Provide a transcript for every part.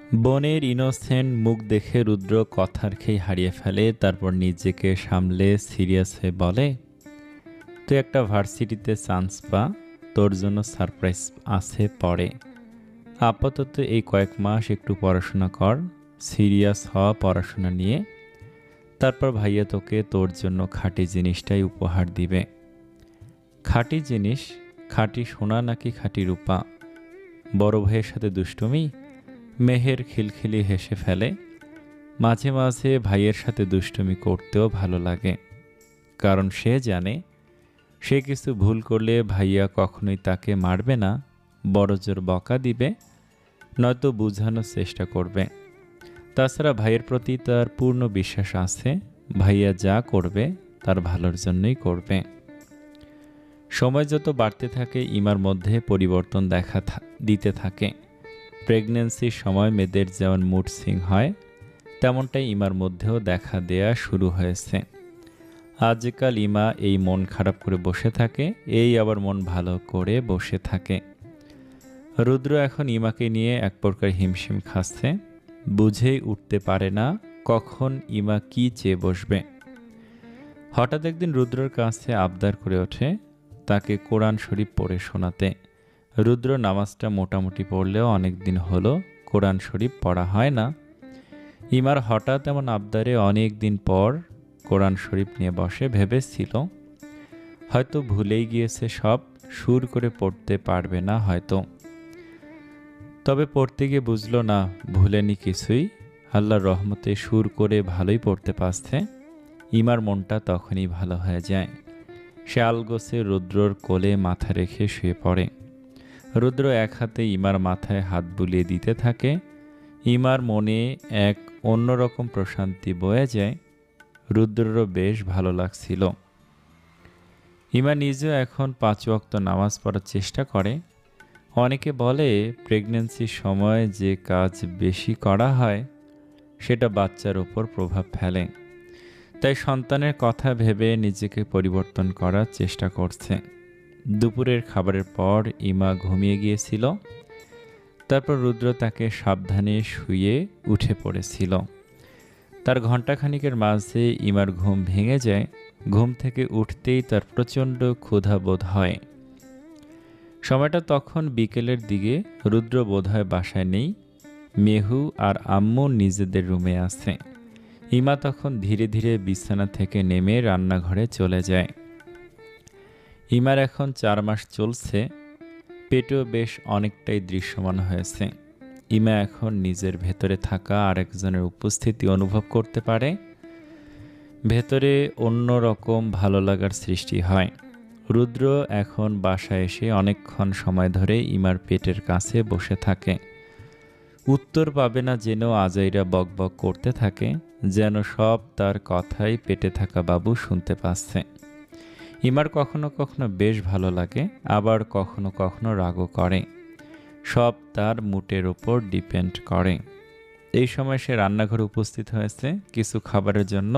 বনের ইনোসেন্ট মুখ দেখে রুদ্র কথার খেই হারিয়ে ফেলে। তারপর নিজেকে সামলে সিরিয়াস হয়ে বলে, তুই একটা ভার্সিটিতে চান্স পা, তোর জন্য সারপ্রাইজ আছে পরে। আপাতত এই কয়েক মাস একটু পড়াশোনা কর, সিরিয়াস হ পড়াশোনা নিয়ে। তারপর ভাইয়া তোকে তোর জন্য খাঁটি জিনিসটাই উপহার দিবে। খাঁটি জিনিস? খাঁটি সোনা নাকি খাঁটি রূপা? বড় ভাইয়ের সাথে দুষ্টুমি? মেহের খিলখিলি হেসে ফেলে। মাঝে মাঝে ভাইয়ের সাথে দুষ্টুমি করতেও ভালো লাগে, কারণ সে জানে সে কিছু ভুল করলে ভাইয়া কখনোই তাকে মারবে না, বড়জোর বকা দিবে, নয়তো বোঝানোর চেষ্টা করবে। তাছাড়া ভাইয়ের প্রতি তার পূর্ণ বিশ্বাস আছে, ভাইয়া যা করবে তার ভালোর জন্যই করবে। সময় যত বাড়তে থাকে ইমার মধ্যে পরিবর্তন দিতে থাকে। প্রেগন্যান্সির সময় মেয়েদের যেমন মুড সুইং হয়, তেমনটাই ইমার মধ্যেও দেখা দেয়া শুরু হয়েছে। আজকাল ইমা এই মন খারাপ করে বসে থাকে, এই আবার মন ভালো করে বসে থাকে। রুদ্র এখন ইমাকে নিয়ে এক প্রকার হিমশিম খাচ্ছে, বুঝেই উঠতে পারে না কখন ইমা কি চেয়ে বসবে। হঠাৎ একদিন রুদ্রর কাছে আবদার করে ওঠে তাকে কোরআন শরীফ পড়ে শোনাতে। রুদ্র নামাজটা মোটামুটি পড়লেও অনেক দিন হলো কোরআন শরীফ পড়া হয় না। ইমার হঠাৎ এমন আবদারে অনেক দিন পর কোরআন শরীফ নিয়ে বসে। ভেবেছিল হয়তো ভুলেই গিয়েছে, সব সুর করে পড়তে পারবে না হয়তো। তবে পড়তে গিয়ে বুঝলো না, ভুলেনি কিছুই, আল্লাহর রহমতে সুর করে ভালোই পড়তে পারছে। ইমার মনটা তখনই ভালো হয়ে যায়। সে আলগোছে রুদ্রর কোলে মাথা রেখে শুয়ে পড়ে। রুদ্র এক হাতে ইমার মাথায় হাত বুলিয়ে দিতে থাকে। ইমার মনে এক অন্যরকম প্রশান্তি বয়ে যায়। রুদ্ররও বেশ ভালো লাগছিল। ইমা নিজেও এখন 5 ওয়াক্ত নামাজ পড়ার চেষ্টা করে। অনেকে বলে প্রেগন্যান্সির সময় যে কাজ বেশি করা হয় সেটা বাচ্চার ওপর প্রভাব ফেলে। তাই সন্তানের কথা ভেবে নিজেকে পরিবর্তন করার চেষ্টা করছে। দুপুরের খাবারের পর ইমা ঘুমিয়ে গিয়েছিল। তারপর রুদ্র তাকে সাবধানে শুয়ে উঠে পড়েছিল। তার ঘণ্টাখানিকের মাঝে ইমার ঘুম ভেঙে যায়। ঘুম থেকে উঠতেই তার প্রচণ্ড ক্ষুধা বোধ হয়। সময়টা তখন বিকেলের দিকে। রুদ্র বোধহয় বাসায় নেই, মেহু আর আম্মু নিজেদের রুমে আছে। ইমা তখন ধীরে ধীরে বিছানা থেকে নেমে রান্নাঘরে চলে যায়। ইমার এখন 4 মাস চলছে, পেটেও বেশ অনেকটাই দৃশ্যমান হয়েছে। ইমা এখন নিজের ভেতরে থাকা আরেকজনের উপস্থিতি অনুভব করতে পারে। ভেতরে অন্যরকম ভালো লাগার সৃষ্টি হয়। রুদ্র এখন বাসায় এসে অনেকক্ষণ সময় ধরে ইমার পেটের কাছে বসে থাকে। উত্তর পাবে না জেনেও আজাইরা বকবক করতে থাকে, যেন সব তার কথাই পেটে থাকা বাবু শুনতে পাচ্ছে। ইমার কখনো কখনো বেশ ভালো লাগে, আবার কখনো কখনো রাগও করে। সব তার মুডের ওপর ডিপেন্ড করে। এই সময় সে রান্নাঘরে উপস্থিত হয়েছে কিছু খাবারের জন্য।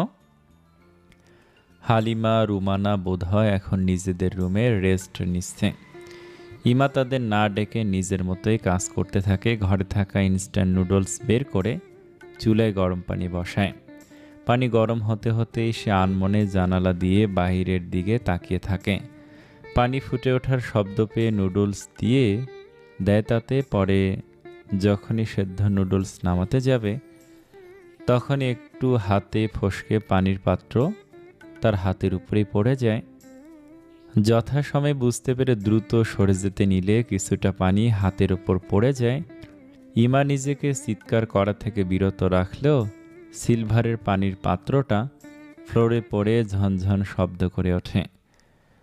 হালিমা রুমানা বোধহয় এখন নিজেদের রুমে রেস্ট নিচ্ছে। ইমা তাদের না ডেকে নিজের মতোই কাজ করতে থাকে। ঘরে থাকা ইনস্ট্যান্ট নুডলস বের করে চুলায় গরম পানি বসায়। পানি গরম হতে হতেই সে আনমনে জানালা দিয়ে বাহিরের দিকে তাকিয়ে থাকে। পানি ফুটে ওঠার শব্দ পেয়ে নুডলস দিয়ে দেয় তাতে। পরে যখনই সেদ্ধ নুডলস নামাতে যাবে তখনই একটু হাতে ফসকে পানির পাত্র তার হাতের উপরেই পড়ে যায়। যথাসময়ে বুঝতে পেরে দ্রুত সরে যেতে নিলে কিছুটা পানি হাতের ওপর পড়ে যায়। ইমা নিজেকে চিৎকার করা থেকে বিরত রাখলেও সিলভারের পানির পাত্রটা ফ্লোরে পড়ে ঝনঝন শব্দ করে ওঠে।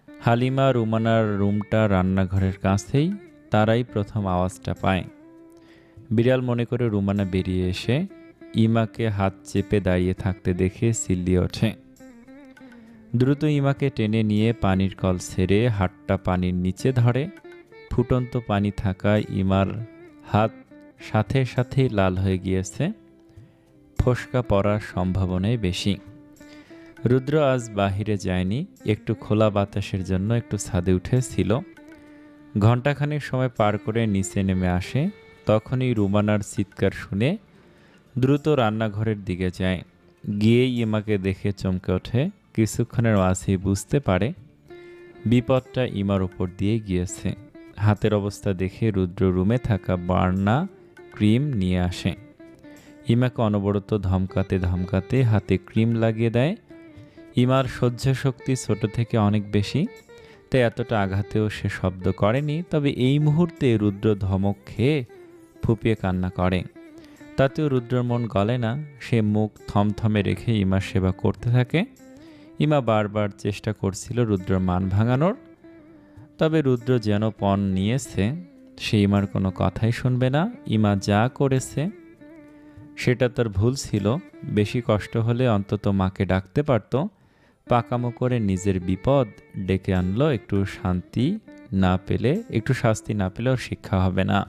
হালিমা রুমানার রুমটা রান্নাঘরের কাছেই, তারাই প্রথম আওয়াজটা পায়। বিড়াল মনে করে রুমানা বেরিয়ে এসে ইমাকে হাত চেপে দাঁড়িয়ে থাকতে দেখে চিল্লিয়ে ওঠে। দ্রুত ইমাকে টেনে নিয়ে পানির কল ছেড়ে হাতটা পানির নিচে ধরে। ফুটন্ত পানি থাকায় ইমার হাত সাথে সাথেই লাল হয়ে গিয়েছে। ফোসকা পড়ার সম্ভাবনাই বেশি। রুদ্র আজ বাহিরে যায়নি, একটু খোলা বাতাসের জন্য একটু ছাদে উঠেছিল। ঘণ্টাখানেক সময় পার করে নিচে নেমে আসে। তখনই রুমানার চিৎকার শুনে দ্রুত রান্নাঘরের দিকে যায়। গিয়েই ইমাকে দেখে চমকে ওঠে। কিছুক্ষণের মাঝেই বুঝতে পারে বিপদটা ইমার উপর দিয়ে গিয়েছে। হাতের অবস্থা দেখে রুদ্র রুমে থাকা বার্না ক্রিম নিয়ে আসে। ইমাকে অনবরত ধমকাতে ধমকাতে হাতে ক্রিম লাগিয়ে দেয়। ইমার সহ্য শক্তি ছোট থেকে অনেক বেশি, তাই এতটা আঘাতেও সে শব্দ করেনি। তবে এই মুহূর্তে রুদ্র ধমক খেয়ে ফুপিয়ে কান্না করে। তাতেও রুদ্রর মন গলে না। সে মুখ থমথমে রেখে ইমার সেবা করতে থাকে। ইমা বারবার চেষ্টা করছিল রুদ্রর মান ভাঙানোর, তবে রুদ্র যেন পণ নিয়েছে সে ইমার কোনো কথাই শুনবে না। ইমা যা করেছে সেটা তার ভুল ছিল। বেশি কষ্ট হলে অন্তত মাকে ডাকতে পারত। পাকামো করে নিজের বিপদ ডেকে আনলো। একটু শাস্তি না পেলে ওর শিক্ষা হবে না।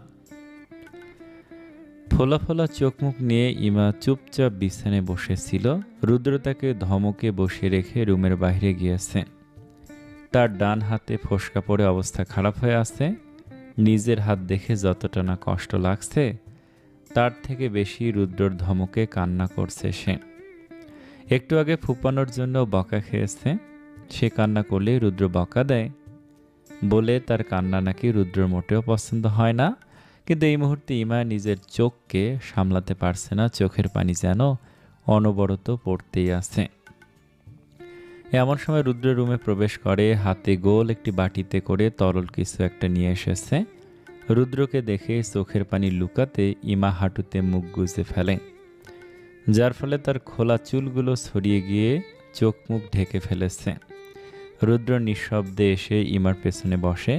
ফোলা ফোলা চোখ মুখ নিয়ে ইমা চুপচাপ বিছানায় বসেছিল। রুদ্র তাকে ধমকে বসিয়ে রেখে রুমের বাইরে গিয়েছে। তার ডান হাতে ফোসকা পড়ে অবস্থা খারাপ হয়ে আছে। নিজের হাত দেখে যতটা না কষ্ট লাগছে তার থেকে বেশি রুদ্রর ধমকে কান্না করছে সে। একটু আগে ফুপানোর জন্য বকা খেয়েছে। সে কান্না করলেই রুদ্র বকা দেয় বলে তার কান্না নাকি রুদ্রর মোটেও পছন্দ হয় না। কিন্তু এই মুহূর্তে ইমা নিজের চোখকে সামলাতে পারছে না। চোখের পানি যেন অনবরত পড়তেই আছে। এমন সময় রুদ্র রুমে প্রবেশ করে। হাতে গোল একটি বাটিতে করে তরল কিছু একটা নিয়ে এসেছে। রুদ্রকে দেখে চোখের পানি লুকাতে ইমা হাঁটুতে মুখ গুজে ফেলে, যার ফলে তার খোলা চুলগুলো ছড়িয়ে গিয়ে চোখ মুখ ঢেকে ফেলেছে। রুদ্র নিঃশব্দে এসে ইমার পেছনে বসে।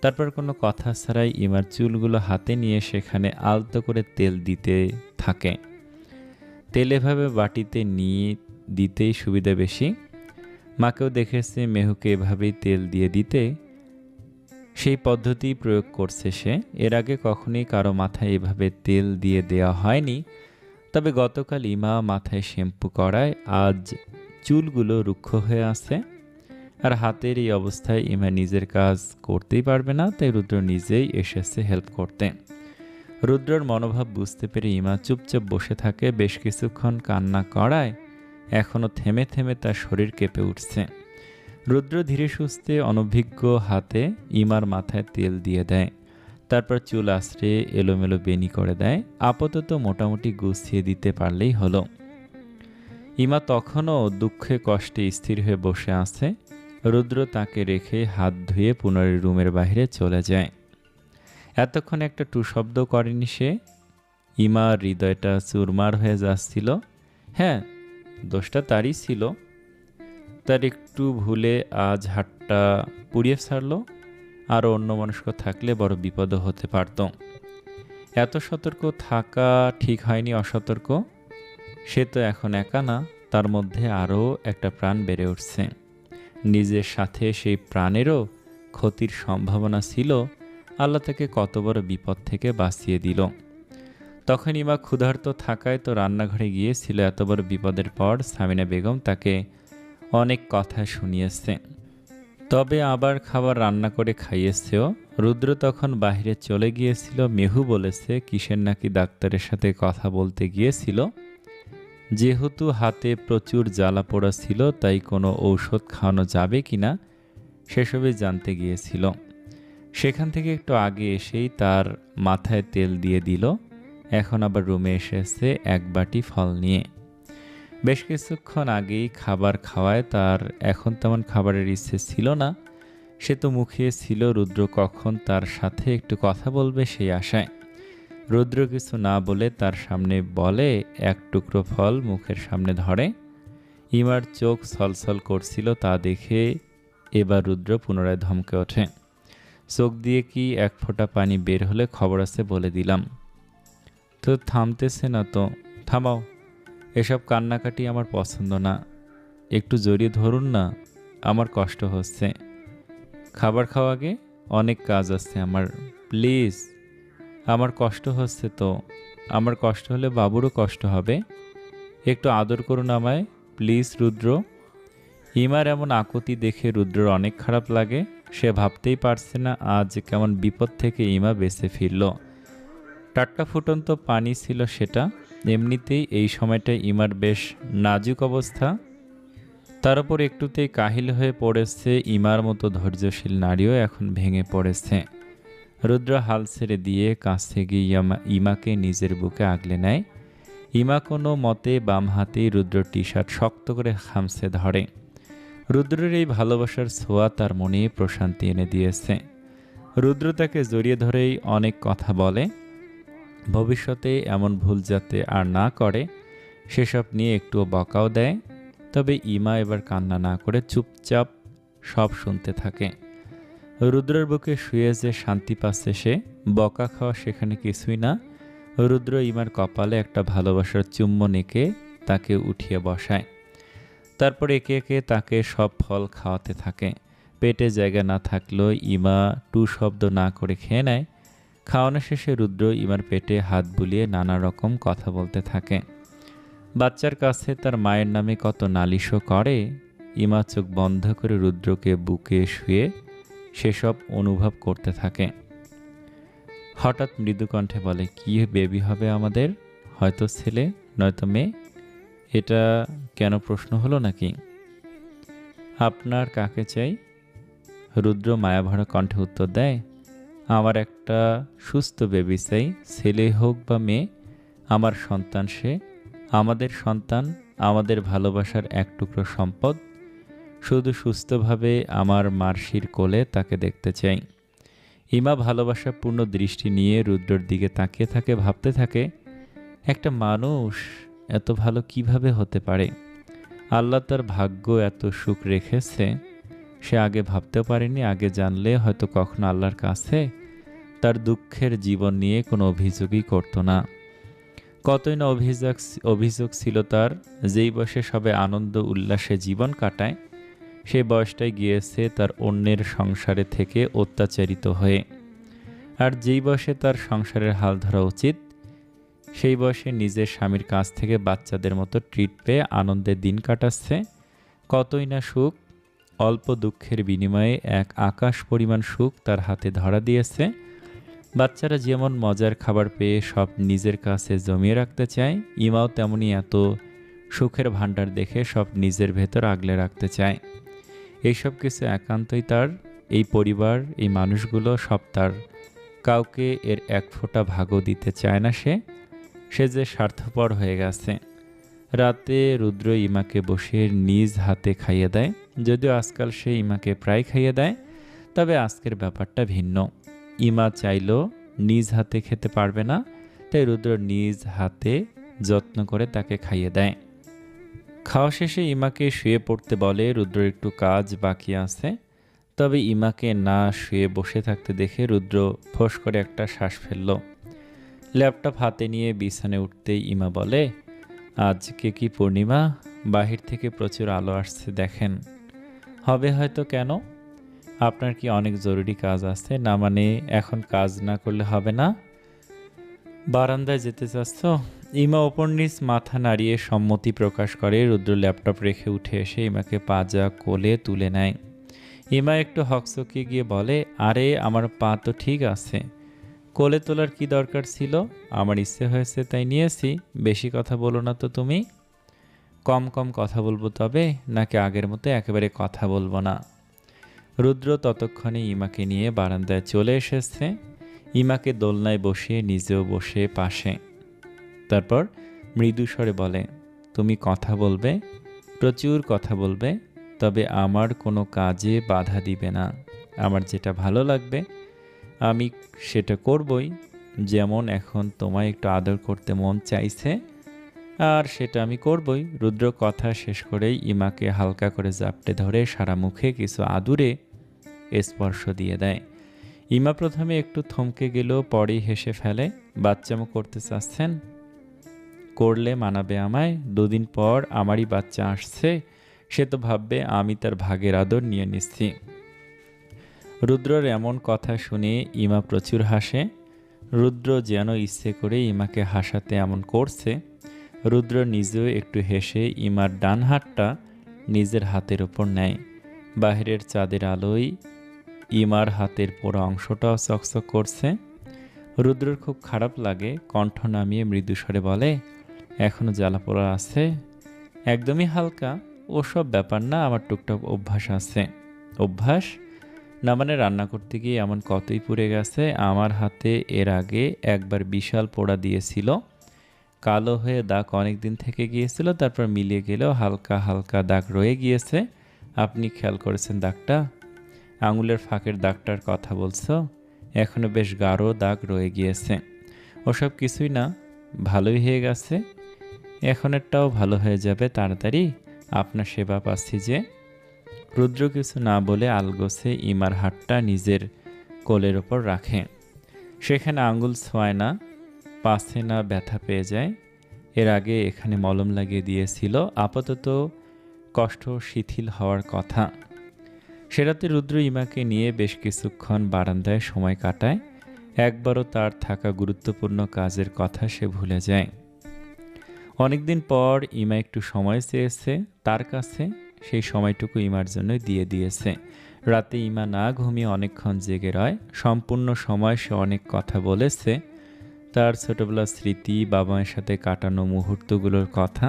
তারপর কোনো কথা ছাড়াই ইমার চুলগুলো হাতে নিয়ে সেখানে আলতো করে তেল দিতে থাকে। তেল এভাবে বাটিতে নিয়ে দিতেই সুবিধা বেশি। মাকেও দেখেছে মেহুকে এভাবেই তেল দিয়ে দিতে। সেই পদ্ধতি প্রয়োগ করছে সে। এর আগে কখনোই কারো মাথায় এভাবে তেল দিয়ে দেওয়া হয়নি। তবে গতকাল ইমা মাথায় শ্যাম্পু করায় আজ চুলগুলো রুক্ষ হয়ে আছে। আর হাতের এই অবস্থায় ইমা নিজের কাজ করতেই পারবে না, তাই রুদ্র নিজেই এসেছে হেল্প করতে। রুদ্রর মনোভাব বুঝতে পেরে ইমা চুপচাপ বসে থাকে। বেশ কিছুক্ষণ কান্না করায় এখনও থেমে থেমে তার শরীর কেঁপে উঠছে। রুদ্র ধীরে সুস্থে অনভিজ্ঞ হাতে ইমার মাথায় তেল দিয়ে দেয়। তারপর চুল আশ্রে এলোমেলো বেনি করে দেয়। আপাতত মোটামুটি গুছিয়ে দিতে পারলেই হলো। ইমা তখনও দুঃখে কষ্টে স্থির হয়ে বসে আছে। রুদ্র তাকে রেখে হাত ধুয়ে পুনরায় রুমের বাইরে চলে যায়। এতক্ষণ একটা টু শব্দ করেনি সে। ইমার হৃদয়টা চুরমার হয়ে যাচ্ছিল। হ্যাঁ, দোষটা তারই ছিল। তার একটু ভুলে আজ হাতটা পুড়িয়ে ছাড়ল। আর অন্যমনস্ক থাকলে বড় বিপদও হতে পারত। এত সতর্ক থাকা ঠিক হয়নি। অসতর্ক সে তো এখন একা না, তার মধ্যে আরও একটা প্রাণ বেড়ে উঠছে। নিজের সাথে সেই প্রাণেরও ক্ষতির সম্ভাবনা ছিল। আল্লাহ তাকে কত বড় বিপদ থেকে বাঁচিয়ে দিল। তখন ইমা ক্ষুধার্ত থাকায় তো রান্নাঘরে গিয়েছিল। এত বড় বিপদের পর সামিনা বেগম তাকে অনেক কথা শুনিয়েছে, তবে আবার খাবার রান্না করে খাইয়েছেও। রুদ্র তখন বাইরে চলে গিয়েছিল। মেহু বলেছে কিসের নাকি ডাক্তারের সাথে কথা বলতে গিয়েছিল। যেহেতু হাতে প্রচুর জ্বালা পোড়া ছিল, তাই কোনো ঔষধ খাওয়ানো যাবে কিনা সেসবই জানতে গিয়েছিল। সেখান থেকে একটু আগে এসেই তার মাথায় তেল দিয়ে দিল। এখন আবার রুমে এসেছে এক বাটি ফল নিয়ে। বেশ কিছুক্ষণ আগেই খাবার খাওয়ায় তার এখন তেমন খাবারের ইচ্ছে ছিল না। সে তো মুখিয়ে ছিল রুদ্র কখন তার সাথে একটু কথা বলবে সেই আশায়। রুদ্র কিছু না বলে তার সামনে বলে এক টুকরো ফল মুখের সামনে ধরে। ইমার চোখ ছলছল করছিল, তা দেখে এবার রুদ্র পুনরায় ধমকে ওঠে। চোখ দিয়ে কি এক ফোঁটা পানি বের হলে খবর আছে বলে দিলাম। তো থামতেছে না তো, থামাও। এসব কান্নাকাটি আমার পছন্দ না। একটু জড়িয়ে ধরুন না, আমার কষ্ট হচ্ছে। খাবার খাওয়া আগে অনেক কাজ আছে আমার, প্লিজ। আমার কষ্ট হচ্ছে তো। আমার কষ্ট হলে বাবুরও কষ্ট হবে। একটু আদর করুন আমায়, প্লিজ রুদ্র। ইমার এমন আকুতি দেখে রুদ্রর অনেক খারাপ লাগে। সে ভাবতেই পারছে না আজ কেমন বিপদ থেকে ইমা বেঁচে ফিরল। টাটকা ফুটন্ত পানি ছিল সেটা। এমনিতেই এই সময়টায় ইমার বেশ নাজুক অবস্থা, তার উপর একটুতেই কাহিল হয়ে পড়েছে। ইমার মতো ধৈর্যশীল নারীও এখন ভেঙে পড়েছে। রুদ্র হাল ছেড়ে দিয়ে কাছে গিয়ে ইমাকে নিজের বুকে আগলে নেয়। ইমা কোনো মতে বাম হাতেই রুদ্র টি শার্ট শক্ত করে খামছে ধরে। রুদ্রের এই ভালোবাসার ছোঁয়া তার মনে প্রশান্তি এনে দিয়েছে। রুদ্র তাকে জড়িয়ে ধরেই অনেক কথা বলে, ভবিষ্যতে এমন ভুল যাতে আর না করে সেসব নিয়ে একটুও বকাও দেয়। তবে ইমা এবার কান্না না করে চুপচাপ সব শুনতে থাকে। রুদ্রের বুকে শুয়ে যে শান্তি পাচ্ছে সে, বকা খাওয়া সেখানে কিছুই না। রুদ্র ইমার কপালে একটা ভালোবাসার চুম্বন এঁকে তাকে উঠিয়ে বসায়। তারপর একে একে তাকে সব ফল খাওয়াতে থাকে। পেটে জায়গা না থাকলেও ইমা টু শব্দ না করে খেয়ে নেয়। খাওয়ানো শেষে রুদ্র ইমার পেটে হাত বুলিয়ে নানা রকম কথা বলতে থাকে। বাচ্চার কাছে তার মায়ের নামে কত নালিশও করে। ইমা চোখ বন্ধ করে রুদ্রকে বুকে শুয়ে সেসব অনুভব করতে থাকে। হঠাৎ মৃদু কণ্ঠে বলে, কি বেবি হবে আমাদের? হয়তো ছেলে, নয়তো মেয়ে। এটা কেন প্রশ্ন হলো নাকি? আপনার কাকে চাই? রুদ্র মায়াভরা কণ্ঠে উত্তর দেয়, আমার একটা সুস্থ বেবি চাই, ছেলে হোক বা মেয়ে। আমার সন্তান সে, আমাদের সন্তান, আমাদের ভালোবাসার এক টুকরো সম্পদ। শুধু সুস্থভাবে আমার মার্শির কোলে তাকে দেখতে চাই। ইমা ভালোবাসাপূর্ণ দৃষ্টি নিয়ে রুদ্রর দিকে তাকিয়ে থাকে, ভাবতে থাকে, একটা মানুষ এত ভালো কিভাবে হতে পারে? আল্লাহ তার ভাগ্য এত সুখ রেখেছে, সে আগে ভাবতেও পারেনি। আগে জানলে হয়তো কখনো আল্লাহর কাছে তার দুঃখের জীবন নিয়ে কোনো অভিযোগই করতো না। কতই না অভিযোগ ছিল তার। যেই বয়সে সবে আনন্দ উল্লাসে জীবন কাটায়, সেই বয়সটাই গিয়েছে তার অন্যের সংসারে থেকে অত্যাচারিত হয়ে। আর যেই বয়সে তার সংসারের হাল ধরা উচিত, সেই বয়সে নিজের স্বামীর কাছ থেকে বাচ্চাদের মতো ট্রিট পেয়ে আনন্দের দিন কাটাচ্ছে। কতই না সুখ, অল্প দুঃখের বিনিময়ে এক আকাশ পরিমাণ সুখ তার হাতে ধরা দিয়েছে। বাচ্চারা যেমন মজার খাবার পেয়ে সব নিজের কাছে জমিয়ে রাখতে চায়, ইমাও তেমনি এত সুখের ভাণ্ডার দেখে সব নিজের ভেতর আগলে রাখতে চায়। এইসব কিছু একান্তই তার, এই পরিবার, এই মানুষগুলো সব তার। কাউকে এর এক ফোঁটা ভাগও দিতে চায় না সে যে স্বার্থপর হয়ে গেছে। রাতে রুদ্র ইমাকে বসে নিজ হাতে খাইয়ে দেয়। যদিও আজকাল সে ইমাকে প্রায় খাইয়ে দেয়, তবে আজকের ব্যাপারটা ভিন্ন। ইমা চাইলেও নিজ হাতে খেতে পারবে না, তাই রুদ্র নিজ হাতে যত্ন করে তাকে খাইয়ে দেয়। খাওয়া শেষে ইমাকে শুয়ে পড়তে বলে। রুদ্র একটু কাজ বাকি আছে, তবে ইমাকে না শুয়ে বসে থাকতে দেখে রুদ্র ফোঁস করে একটা শ্বাস ফেলল। ল্যাপটপ হাতে নিয়ে বিছানায় উঠতেই ইমা বলে, আজকে কি পূর্ণিমা? বাহির থেকে প্রচুর আলো আসছে দেখেন। হবে হয়তো, কেন? আপনার কি অনেক জরুরি কাজ আছে? না মানে এখন কাজ না করলে হবে না? বারান্দায় যেতে চাচ্ছ? ইমা ওপর নিচ মাথা নাড়িয়ে সম্মতি প্রকাশ করে। রুদ্র ল্যাপটপ রেখে উঠে এসে ইমাকে পাজা কোলে তুলে নেয়। ইমা একটু হকচকিয়ে গিয়ে বলে, আরে আমার পা তো ঠিক আছে, কোলে তোলার কি দরকার ছিল? আমার ইচ্ছে হয়েছে তাই নিয়েছি। বেশি কথা বলো না তো তুমি। কম কম কথা বলবো তবে, নাকি আগের মতো একেবারে কথা বলবো না? রুদ্র ততক্ষণে ইমাকে নিয়ে বারান্দায় চলে এসেছে। ইমাকে দোলনায় বসিয়ে নিজেও বসে পাশে। তারপর মৃদু স্বরে বলে, তুমি কথা বলবে, প্রচুর কথা বলবে, তবে আমার কোনো কাজে বাধা দিবে না। আমার যেটা ভালো লাগবে আমি সেটা করবই। যেমন এখন তোমায় একটু আদর করতে মন চাইছে, আর সেটা আমি করবই। রুদ্র কথা শেষ করেই ইমাকে হালকা করে জাপটে ধরে সারা মুখে কিছু আদুরে স্পর্শ দিয়ে দেয়। ইমা প্রথমে একটু থমকে গেল, পরেই হেসে ফেলে। বাচ্চামো করতে চাচ্ছেন? করলে মানাবে আমায়? দুদিন পর আমারই বাচ্চা আসছে, সে তো ভাববে আমি তার ভাগের আদর নিয়ে নিচ্ছি। রুদ্রর এমন কথা শুনে ইমা প্রচুর হাসে। রুদ্র যেন ইচ্ছে করে ইমাকে হাসাতে এমন করছে। রুদ্র নিজেও একটু হেসে ইমার ডান হাতটা নিজের হাতের ওপর নেয়। বাহিরের চাঁদের আলোয় ইমার হাতের পুরো অংশটাও চকচক করছে। রুদ্রর খুব খারাপ লাগে, কণ্ঠ নামিয়ে মৃদুস্বরে বলে, এখনো জ্বালাপোড়া আছে? একদমই হালকা। ওসব ব্যাপার না, আমার টুকটাক অভ্যাস আছে। অভ্যাস? না মানে রান্না করতে গিয়ে এমন কতই পুড়ে গেছে। আমার হাতে এর আগে একবার বিশাল পোড়া দিয়েছিল, কালো হয়ে দাগ অনেক দিন থেকে গিয়েছিল, তারপর মিলিয়ে গেলেও হালকা হালকা দাগ রয়ে গিয়েছে। আপনি খেয়াল করেছেন দাগটা? আঙুলের ফাঁকের দাগটার কথা বলছো? এখনো বেশ গাঢ় দাগ রয়ে গিয়েছে। ওসব কিছুই না, ভালোই হয়ে গেছে। এখনেরটাও ভালো হয়ে যাবে তাড়াতাড়ি, আপনার সেবা পাচ্ছি যে। রুদ্র কিছু না বলে আলগোছে ইমার হাতটা নিজের কোলের ওপর রাখে। সেখানে আঙুল ছোঁয় না, পাছে না ব্যথা পেয়ে যায়। এর আগে এখানে মলম লাগিয়ে দিয়েছিল, আপাতত কষ্ট শিথিল হওয়ার কথা। সে রাতে রুদ্র ইমাকে নিয়ে বেশ কিছুক্ষণ বারান্দায় সময় কাটায়। একবারও তার থাকা গুরুত্বপূর্ণ কাজের কথা সে ভুলে যায়। অনেকদিন পর ইমা একটু সময় চেয়েছে তার কাছে, সেই সময়টুকু ইমার জন্য দিয়ে দিয়েছে। রাতে ইমা না ঘুমিয়ে অনেকক্ষণ জেগে রয়। সম্পূর্ণ সময় সে অনেক কথা বলেছে, তার ছোটবেলার স্মৃতি, বাবা মায়ের সাথে কাটানো মুহূর্তগুলোর কথা,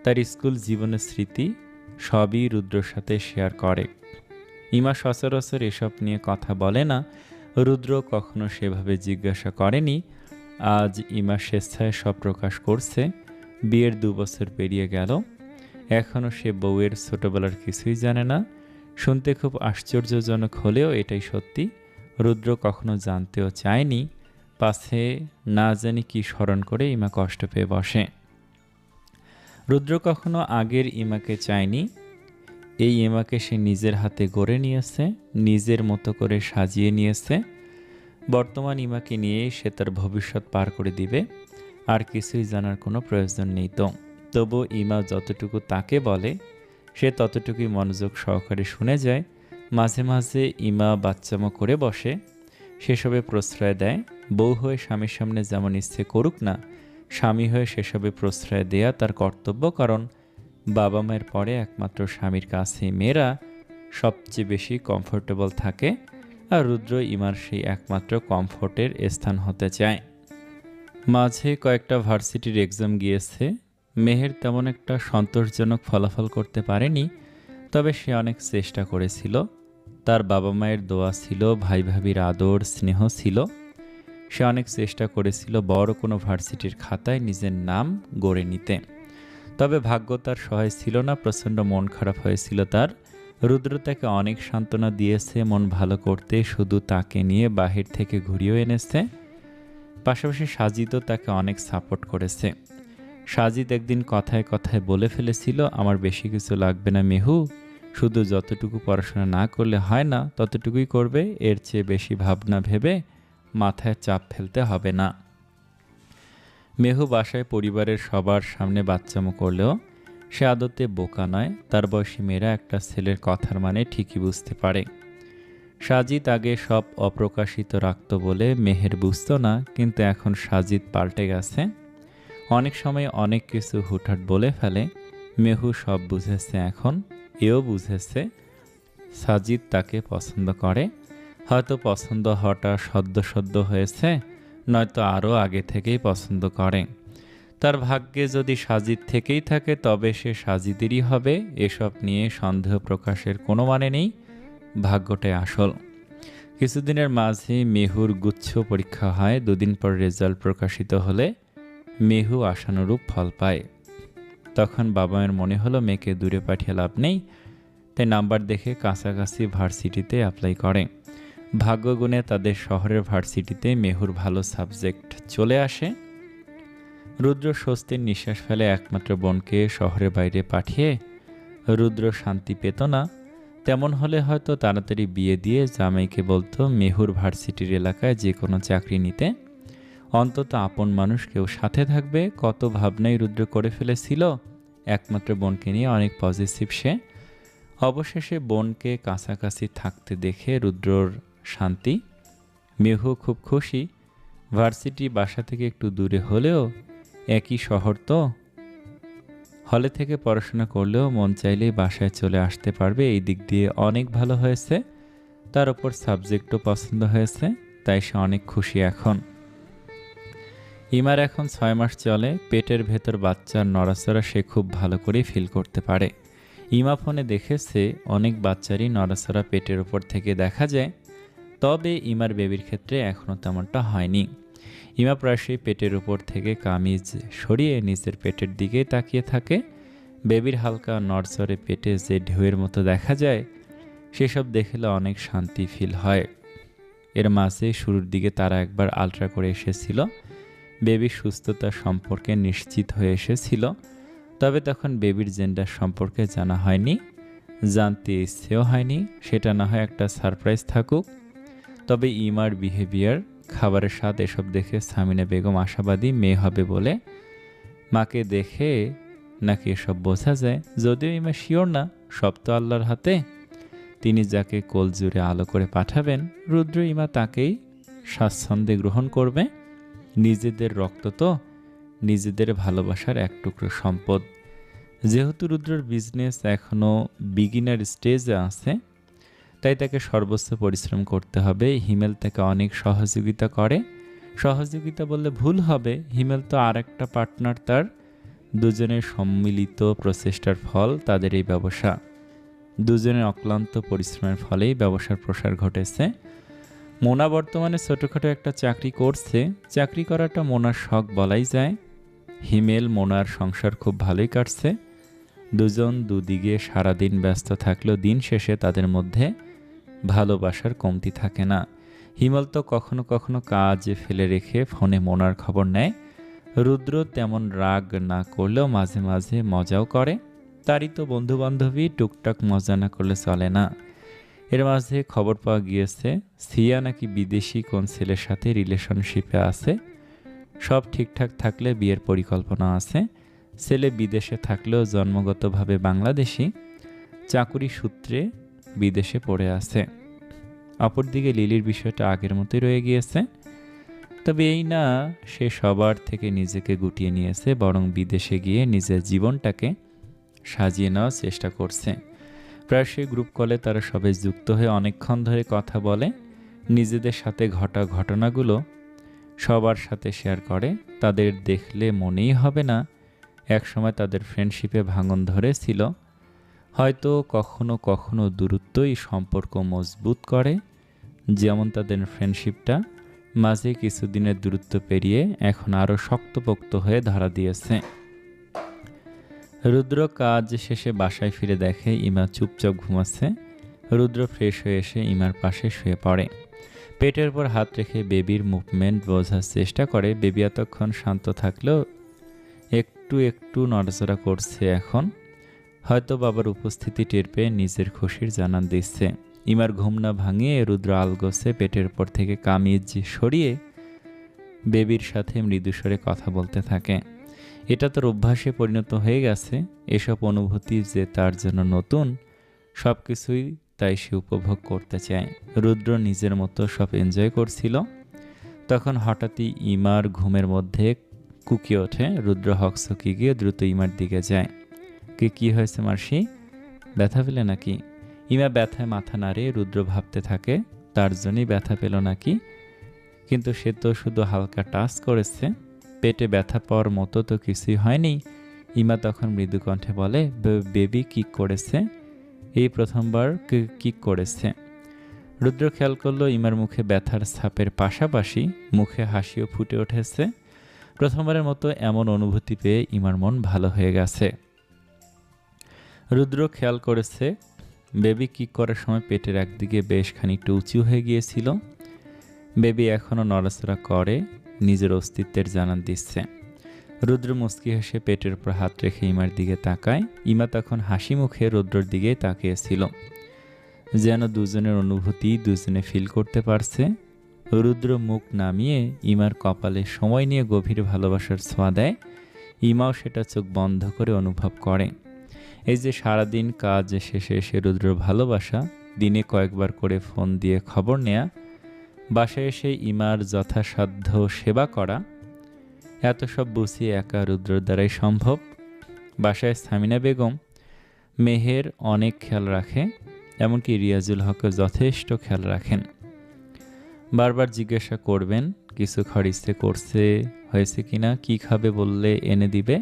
তার স্কুল জীবনের স্মৃতি সবই রুদ্রর সাথে শেয়ার করে। ইমা সচরাচর এসব নিয়ে কথা বলে না, রুদ্র কখনো সেভাবে জিজ্ঞাসা করেনি। আজ ইমা স্বেচ্ছায় সব প্রকাশ করছে। বিয়ের 2 বছর পেরিয়ে গেল, এখনও সে বউয়ের ছোটবেলার কিছুই জানে না। শুনতে খুব আশ্চর্যজনক হলেও এটাই সত্যি। রুদ্র কখনো জানতেও চায়নি, পাছে না জানি কি স্মরণ করে ইমা কষ্ট পেয়ে বসে। রুদ্র কখনো আগের ইমাকে চায়নি। এই ইমাকে সে নিজের হাতে গড়ে নিয়েছে, নিজের মতো করে সাজিয়ে নিয়েছে। বর্তমান ইমাকে নিয়েই সে তার ভবিষ্যৎ পার করে দিবে, আর কিছুই জানার কোনো প্রয়োজন নেই। তবু ইমা যতটুকু তাকে বলে সে ততটুকুই মনোযোগ সহকারে শুনে যায়। মাঝে মাঝে ইমা বাচ্চামো করে বসে, সেসবে প্রশ্রয় দেয়। বউ হয়ে স্বামীর সামনে যেমন ইচ্ছে করুক না, স্বামী হয়ে সেসবে প্রশ্রয় দেয়া তার কর্তব্য। কারণ বাবা মায়ের পরে একমাত্র স্বামীর কাছেই মেয়েরা সবচেয়ে বেশি কমফোর্টেবল থাকে, আর রুদ্র ইমার সেই একমাত্র কমফোর্টের স্থান হতে চায়। মাঝে কয়েকটা ভার্সিটির এক্সাম গিয়েছে, মেহের তেমন একটা সন্তোষজনক ফলাফল করতে পারেনি, তবে সে অনেক চেষ্টা করেছিল। তার বাবা মায়ের দোয়া ছিল, ভাই ভাবির আদর স্নেহ ছিল। সে অনেক চেষ্টা করেছিল বড় কোনো ভার্সিটির খাতায় নিজের নাম গড়ে নিতে, তবে ভাগ্য তার সহায় ছিল না। প্রচণ্ড মন খারাপ হয়েছিল তার। রুদ্র তাকে অনেক সান্ত্বনা দিয়েছে মন ভালো করতে, শুধু তাকে নিয়ে বাহির থেকে ঘুরিয়েও এনেছে। পাশাপাশি সাজিদও তাকে অনেক সাপোর্ট করেছে। সাজিদ একদিন কথায় কথায় বলে ফেলেছিল, আমার বেশি কিছু লাগবে না মেহু, শুধু যতটুকু পড়াশোনা না করলে হয় না ততটুকুই করবে, এর চেয়ে বেশি ভাবনা ভেবে মাথায় চাপ ফেলতে হবে না। মেহু বাসায় পরিবারের সবার সামনে বাচ্চামো করলেও সে আদতে বোকা নয়। তার বয়সী মেয়েরা একটা ছেলের কথার মানে ঠিকই বুঝতে পারে। সাজিদ আগে সব অপ্রকাশিত রাখত বলে মেহের বুঝতো না, কিন্তু এখন সাজিদ পাল্টে গেছে। অনেক সময় অনেক কিছু হুটহাট বলে ফেলে। মেহু সব বুঝেছে এখন, এও বুঝেছে সাজিদ তাকে পছন্দ করে। হয়তো পছন্দ হওয়াটা সদ্য সদ্য হয়েছে, নয়তো আরও আগে থেকেই পছন্দ করে। তার ভাগ্যে যদি সাজিদ থেকেই থাকে তবে সে সাজিদেরই হবে, এসব নিয়ে সন্দেহ প্রকাশের কোনো মানে নেই। ভাগ্যটাই আসল। কিছুদিনের মাঝে মেহুর গুচ্ছ পরীক্ষা হয়। 2 দিন পর রেজাল্ট প্রকাশিত হলে মেহু আশানুরূপ ফল পায়। তখন বাবা মায়ের মনে হলো মেয়েকে দূরে পাঠিয়ে লাভ নেই, তাই নাম্বার দেখে কাছাকাছি ভার্সিটিতে অ্যাপ্লাই করে। ভাগ্যগুণে তাদের শহরের ভার্সিটিতে মেহুর ভালো সাবজেক্ট চলে আসে। রুদ্র স্বস্তির নিঃশ্বাস ফেলে। একমাত্র বোনকে শহরের বাইরে পাঠিয়ে রুদ্র শান্তি পেত না। তেমন হলে হয়তো তাড়াতাড়ি বিয়ে দিয়ে জামাইকে বলতো মেহুর ভার্সিটির এলাকায় যে কোনো চাকরি নিতে, অন্তত আপন মানুষ কেউ সাথে থাকবে। কত ভাবনাই রুদ্র করে ফেলেছিল। একমাত্র বোনকে নিয়ে অনেক পজিটিভ সে। অবশেষে বোনকে কাছাকাছি থাকতে দেখে রুদ্রর শান্তি। মেহু খুব খুশি। ভার্সিটি বাসা থেকে একটু দূরে হলেও একই শহর তো, হলে থেকে পড়াশোনা করলেও মন চাইলেই বাসায় চলে আসতে পারবে, এই দিক দিয়ে অনেক ভালো হয়েছে। তার উপর সাবজেক্টও পছন্দ হয়েছে, তাই সে অনেক খুশি এখন। ইমার এখন 6 মাস চলে। পেটের ভেতর বাচ্চার নড়াচড়া সে খুব ভালো করেই ফিল করতে পারে। ইমা ফোনে দেখেছে অনেক বাচ্চারই নড়াচড়া পেটের উপর থেকে দেখা যায়, তবে ইমার বেবির ক্ষেত্রে এখনও তেমনটা হয়নি। ইমা প্রায়শই পেটের উপর থেকে কামিজ সরিয়ে নিজের পেটের দিকে তাকিয়ে থাকে। বেবির হালকা নড়চড়ে পেটে যে ঢেউয়ের মতো দেখা যায়, সেসব দেখলে অনেক শান্তি ফিল হয়। এর মাঝে শুরুর দিকে তারা একবার আলট্রা করে এসেছিল। বেবির সুস্থতা সম্পর্কে নিশ্চিত হয়ে এসেছিল, তবে তখন বেবির জেন্ডার সম্পর্কে জানা হয়নি, জানতে ইচ্ছেও হয়নি। সেটা না হয় একটা সারপ্রাইজ থাকুক। তবে ইমার বিহেভিয়ার, খাবারের স্বাদ এসব দেখে সামিনা বেগম আশাবাদী মেয়ে হবে বলে। মাকে দেখে নাকি এসব বোঝা যায়, যদিও ইমা শিওর না, সব তো আল্লাহর হাতে। তিনি যাকে কোল জুড়ে আলো করে পাঠাবেন, রুদ্র ইমা তাকেই স্বাচ্ছন্দ্যে গ্রহণ করবে। নিজেদের রক্ত তো, নিজেদের ভালোবাসার এক টুকরো সম্পদ। যেহেতু রুদ্রর বিজনেস এখনও বিগিনার স্টেজে আছে, তাই তাকে সর্বোচ্চ পরিশ্রম করতে হবে। হিমেল তাকে অনেক সহযোগিতা করে। সহযোগিতা বললে ভুল হবে, হিমেল তো আর একটা পার্টনার তার। দুজনের সম্মিলিত প্রচেষ্টার ফল তাদের এই ব্যবসা। দুজনের অক্লান্ত পরিশ্রমের ফলেই ব্যবসার প্রসার ঘটেছে। মোনা বর্তমানে ছোটোখাটো একটা চাকরি করছে। চাকরি করাটা মোনার শখ বলাই যায়। হিমেল মোনার সংসার খুব ভালোই কাটছে। দুজন দুদিকে সারাদিন ব্যস্ত থাকলেও দিন শেষে তাদের মধ্যে ভালোবাসার কমতি থাকে না। হিমেল তো কখনো কখনো কাজ ফেলে রেখে ফোনে মোনার খবর নেয়। রুদ্র তেমন রাগ না করলেও মাঝে মাঝে মজাও করে। তারই তো বন্ধুবান্ধবী, টুকটাক মজা না করলে চলে না। এর মাঝে খবর পাওয়া গিয়েছে সিয়া নাকি বিদেশি কোন ছেলের সাথে রিলেশনশিপে আছে। সব ঠিকঠাক থাকলে বিয়ের পরিকল্পনা আছে। ছেলে বিদেশে থাকলেও জন্মগতভাবে বাংলাদেশি, চাকুরি সূত্রে বিদেশে পড়ে আছে। অপরদিকে লিলির বিষয়টা আগের মতোই রয়ে গিয়েছে। তবে এই না সে সবার থেকে নিজেকে গুটিয়ে নিয়েছে, বরং বিদেশে গিয়ে নিজের জীবনটাকে সাজিয়ে নেওয়ার চেষ্টা করছে। প্রায়শই গ্রুপ কলে তারা সবাই যুক্ত হয়ে অনেকক্ষণ ধরে কথা বলে। নিজেদের সাথে ঘটা ঘটনাগুলো সবার সাথে শেয়ার করে। তাদের দেখলে মনেই হবে না একসময় তাদের ফ্রেন্ডশিপে ভাঙন ধরেছিল। হয়তো কখনো কখনো দূরত্বই সম্পর্ক মজবুত করে, যেমন তাদের ফ্রেন্ডশিপটা মাঝে কিছুদিনের দূরত্ব পেরিয়ে এখন আরও শক্তপোক্ত হয়ে ধরা দিয়েছে। রুদ্র কাজ শেষে বাসায় ফিরে দেখে ইমা চুপচাপ ঘুমাচ্ছে। রুদ্র ফ্রেশ হয়ে এসে ইমার পাশে শুয়ে পড়ে। পেটের উপর হাত রেখে বেবির মুভমেন্ট বোঝার চেষ্টা করে। বেবি এতক্ষণ শান্ত থাকলেও একটু একটু নড়াচড়া করছে। এখন হয়তো বাবার উপস্থিতি টের পেয়ে নিজের খুশির জানান দিচ্ছে। ইমার ঘুম না ভাঙিয়ে রুদ্র আলগোছে পেটের উপর থেকে কামিজ সরিয়ে বেবির সাথে মৃদুস্বরে কথা বলতে থাকে। এটা তার অভ্যাসে পরিণত হয়ে গেছে। এসব অনুভূতি যে তার জন্য নতুন, সব কিছুই তাই সে উপভোগ করতে চায়। রুদ্র নিজের মতো সব এনজয় করছিল। তখন হঠাৎই ইমার ঘুমের মধ্যে কুকিয়ে ওঠে। রুদ্র হকচকি গিয়ে দ্রুত ইমার দিকে যায়। কি হয়েছে মার্সি, ব্যথা পেলে নাকি? ইমা ব্যথায় মাথা নাড়ে। রুদ্র ভাবতে থাকে তার জন্যই ব্যথা পেল নাকি, কিন্তু সে তো শুধু হালকা টাচ করেছে, পেটে ব্যথা পাওয়ার মতো তো কিছুই হয়নি। ইমা তখন মৃদু কণ্ঠে বলে, বেবি কিক করেছে, এই প্রথমবার কিক করেছে। রুদ্র খেয়াল করলো ইমার মুখে ব্যথার ছাপের পাশাপাশি মুখে হাসিও ফুটে উঠেছে। প্রথমবারের মতো এমন অনুভূতি পেয়ে ইমার মন ভালো হয়ে গেছে। রুদ্র খেয়াল করেছে বেবি কিক করার সময় পেটের একদিকে বেশ খানিকটা উঁচু হয়ে গিয়েছিল। বেবি এখনও নড়াচড়া করে, নিজের অস্তিত্বের জানান দিচ্ছে। রুদ্র মুচকি হেসে পেটের উপর হাত রেখে ইমার দিকে তাকায়। ইমা তখন হাসি মুখে রুদ্রর দিকে তাকিয়েছিল, যেন দুজনের অনুভূতি দুজনে ফিল করতে পারছে। রুদ্র মুখ নামিয়ে ইমার কপালে সময় নিয়ে গভীর ভালোবাসার ছোঁয়া দেয়। ইমাও সেটা চোখ বন্ধ করে অনুভব করে। এই যে সারাদিন কাজ শেষে এসে রুদ্রর ভালোবাসা, দিনে কয়েকবার করে ফোন দিয়ে খবর নেয়া, বাসায় এসে ইমার যথাসাধ্য সেবা করা, এত সব বুঝিয়ে একা রুদ্রর দ্বারাই সম্ভব। বাসায় সামিনা বেগম মেহের অনেক খেয়াল রাখে, এমনকি রিয়াজুল হকও যথেষ্ট খেয়াল রাখেন। বারবার জিজ্ঞাসা করবেন কিছু খাওয়ার ইচ্ছে করছে, হয়েছে কিনা, কি খাবে বললে এনে দিবে,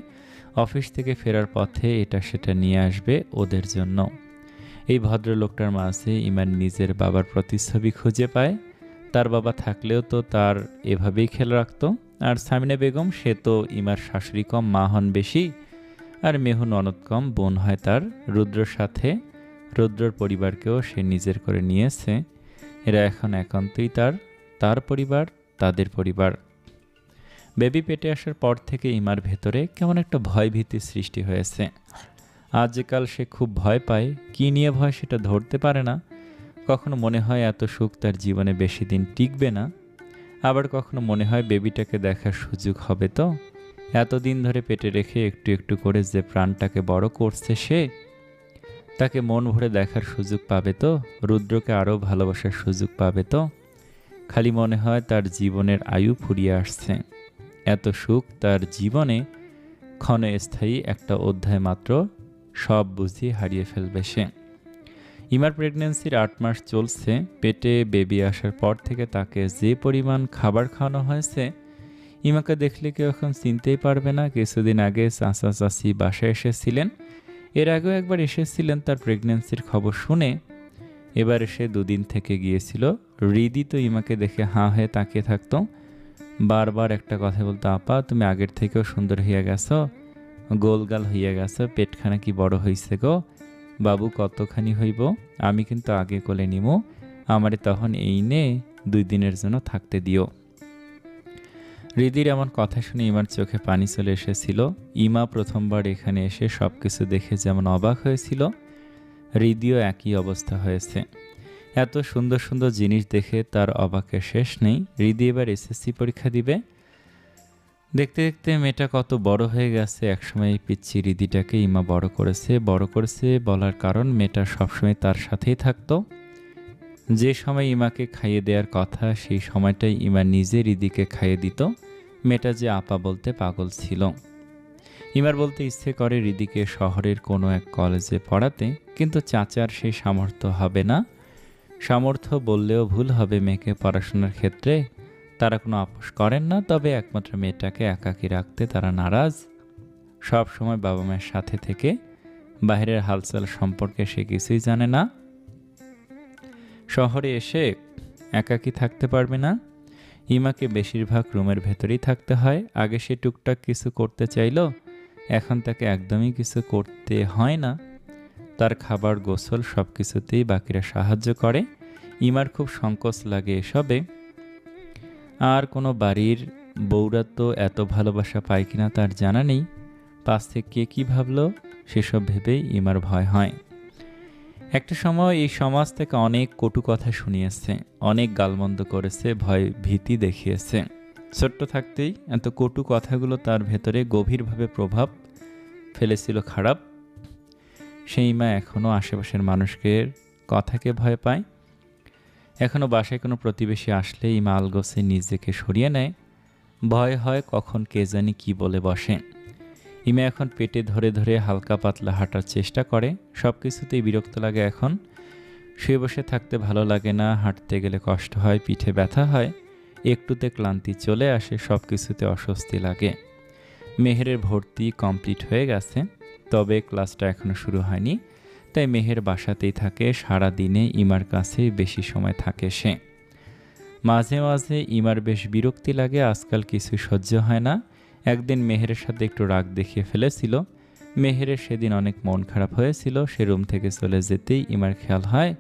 অফিস থেকে ফেরার পথে এটা সেটা নিয়ে আসবে ওদের জন্য। এই ভদ্রলোকটার মাঝে ইমার নিজের বাবার প্রতিচ্ছবি খুঁজে পায়। তার বাবা থাকলেও তো তার এভাবেই খেয়াল রাখতো। আর সামিনা বেগম, সে তো ইমার শাশুড়ি কম, মা হন বেশি, আর মেহু ননদ কম, বোন হয় তার। রুদ্রর সাথে রুদ্রর পরিবারকেও সে নিজের করে নিয়েছে। এরা এখন একান্তই তার পরিবার, তাদের পরিবার। বেবি পেটে আসার পর থেকে ইমার ভেতরে কেমন একটা ভয় ভীতির সৃষ্টি হয়েছে। আজকাল সে খুব ভয় পায়, কী নিয়ে ভয় সেটা ধরতে পারে না। কখনো মনে হয় এত সুখ তার জীবনে বেশি দিন টিকবে না, আবার কখনো মনে হয় বেবিটাকে দেখার সুযোগ হবে তো। এতদিন ধরে পেটে রেখে একটু একটু করে যে প্রাণটাকে বড় করছে সে, তাকে মন ভরে দেখার সুযোগ পাবে তো, রুদ্রকে আরও ভালোবাসার সুযোগ পাবে তো। খালি মনে হয় তার জীবনের আয়ু ফুরিয়ে আসছে। এত সুখ তার জীবনে ক্ষণস্থায়ী একটা অধ্যায় মাত্র, সব বুঝি হারিয়ে ফেলবে সে। ইমার প্রেগন্যান্সির 8 মাস চলছে। পেটে বেবি আসার পর থেকে তাকে যে পরিমাণ খাবার খাওয়ানো হয়েছে, ইমাকে দেখলে কেউ এখন চিনতেই পারবে না। কিছুদিন আগে চাচা চাচি বাসায় এসেছিলেন, এর আগেও একবার এসেছিলেন তার প্রেগন্যান্সির খবর শুনে। এবার এসে 2 দিন থেকে গিয়েছিল। হৃদি তো ইমাকে দেখে হাঁ হয়ে তাকিয়ে থাকতো, বারবার একটা কথা বলতো, আপা তুমি আগের থেকেও সুন্দর হইয়া গেছো, গোলগাল হইয়া গেছো, পেটখানা কি বড় হইছে গো, বাবু কতখানি হইব, আমি কিন্তু আগে কোলে নিমু, আমারে তখন এই নে 2 দিনের জন্য থাকতে দিও। হৃদির এমন কথা শুনে ইমার চোখে পানি চলে এসেছিল। ইমা প্রথমবার এখানে এসে সবকিছু দেখে যেমন অবাক হয়েছিল, হৃদিও একই অবস্থা হয়েছে। এত সুন্দর সুন্দর জিনিস দেখে তার অবাকের শেষ নেই। হৃদি এবার এসএসসি পরীক্ষা দিবে। দেখতে দেখতে মেয়েটা কত বড় হয়ে গেছে। একসময় এই পিচ্ছি হৃদিটাকে ইমা বড় করেছে বলার কারণ মেয়েটা সবসময় তার সাথেই থাকতো। যে সময় ইমাকে খাইয়ে দেওয়ার কথা সেই সময়টাই ইমা নিজে হৃদিকে খাইয়ে দিত। মেয়েটা যে আপা বলতে পাগল ছিল। ইমার বলতে ইচ্ছে করে হৃদিকে শহরের কোনো এক কলেজে পড়াতে, কিন্তু চাচার সেই সামর্থ্য হবে না। সামর্থ্য বললেও ভুল হবে, মেয়েকে পড়াশোনার ক্ষেত্রে তারা কোনো আপোষ করেন না। তবে একমাত্র মেয়েটাকে একাকী রাখতে তারা নারাজ। সব সময় বাবা মায়ের সাথে থেকে বাইরের হালচাল সম্পর্কে সে কিছুই জানে না। শহরে এসে একাকী থাকতে পারবে না। ইমাকে বেশিরভাগ রুমের ভেতরেই থাকতে হয়। আগে সে টুকটাক কিছু করতে চাইল, এখন তাকে একদমই কিছু করতে হয় না। তার খাবার, গোসল সব কিছুতেই বাকিরা সাহায্য করে। ইমার খুব সংকোচ লাগে এসবে। আর কোনো বাড়ির বউরা তো এত ভালোবাসা পায় কিনা তার জানা নেই। পাশ থেকে কে কী ভাবলো সেসব ভেবেই ইমার ভয় হয়। একটা সময় এই সমাজ থেকে অনেক কটু কথা শুনিয়েছে, অনেক গালমন্দ করেছে, ভয় ভীতি দেখিয়েছে। ছোট্ট থাকতেই এত কটু কথাগুলো তার ভেতরে গভীরভাবে প্রভাব ফেলেছিল খারাপ। সেই মা এখনও আশেপাশের মানুষকে কথাকে ভয় পায়। এখনও বাসায় কোনো প্রতিবেশী আসলে ইমা আলগোছে নিজেকে সরিয়ে নেয়। ভয় হয় কখন কে জানি কি বলে বসে। ইমা এখন পেটে ধরে ধরে হালকা পাতলা হাঁটার চেষ্টা করে। সব কিছুতেই বিরক্ত লাগে এখন। শুয়ে বসে থাকতে ভালো লাগে না, হাঁটতে গেলে কষ্ট হয়, পিঠে ব্যথা হয়, একটুতে ক্লান্তি চলে আসে, সব কিছুতে অস্বস্তি লাগে। মেহেরের ভর্তি কমপ্লিট হয়ে গেছে, তবে ক্লাসটা এখনও শুরু হয়নি। তাই মেহের বাসাতেই থাকে। সারা দিনে ইমার কাছে বেশি সময় থাকে সে। মাঝে মাঝে ইমার বেশ বিরক্তি লাগে, আজকাল কিছু সহ্য হয় না। একদিন মেহেরের সাথে একটু রাগ দেখিয়ে ফেলেছিল। মেহেরের সেদিন অনেক মন খারাপ হয়েছিল। সে রুম থেকে চলে যেতেই ইমার খেয়াল হয়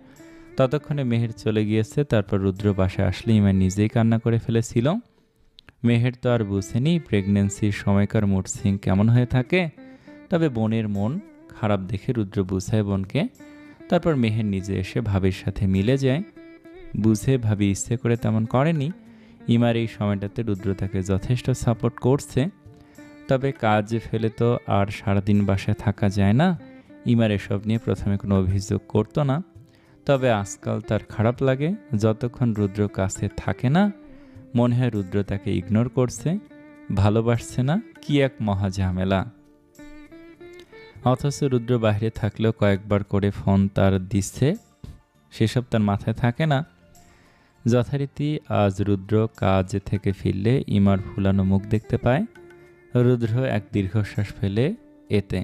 ততক্ষণে মেহের চলে গিয়েছে। তারপর রুদ্র বাসায় আসলে ইমা নিজেই কান্না করে ফেলেছিল। মেহের তো আর বুঝেনি প্রেগনেন্সির সময়কার মুড সুইং কেমন হয়ে থাকে। তবে বোনের মন খারাপ দেখে রুদ্র বুঝায় বোনকে। তারপর মেহের নিজে এসে ভাবির সাথে মিলে যায়। বুঝে ভাবি ইচ্ছে করে তেমন করেনি। ইমার এই সময়টাতে রুদ্র তাকে যথেষ্ট সাপোর্ট করছে। তবে কাজ ফেলে তো আর সারাদিন বাসায় থাকা যায় না। ইমার এসব নিয়ে প্রথমে কোনো অভিযোগ করতো না, তবে আজকাল তার খারাপ লাগে। যতক্ষণ রুদ্র কাছে থাকে না মনে হয় রুদ্র তাকে ইগনোর করছে, ভালোবাসছে না, কি এক মহা ঝামেলা। অথচ রুদ্র বাইরে থাকলেও কয়েকবার করে ফোন তার দিচ্ছে, সেসব তার মাথায় থাকে না। যথারীতি আজ রুদ্র কাজ থেকে ফিরলে ইমার ফুলানো মুখ দেখতে পায়। রুদ্র এক দীর্ঘশ্বাস ফেলে এতে।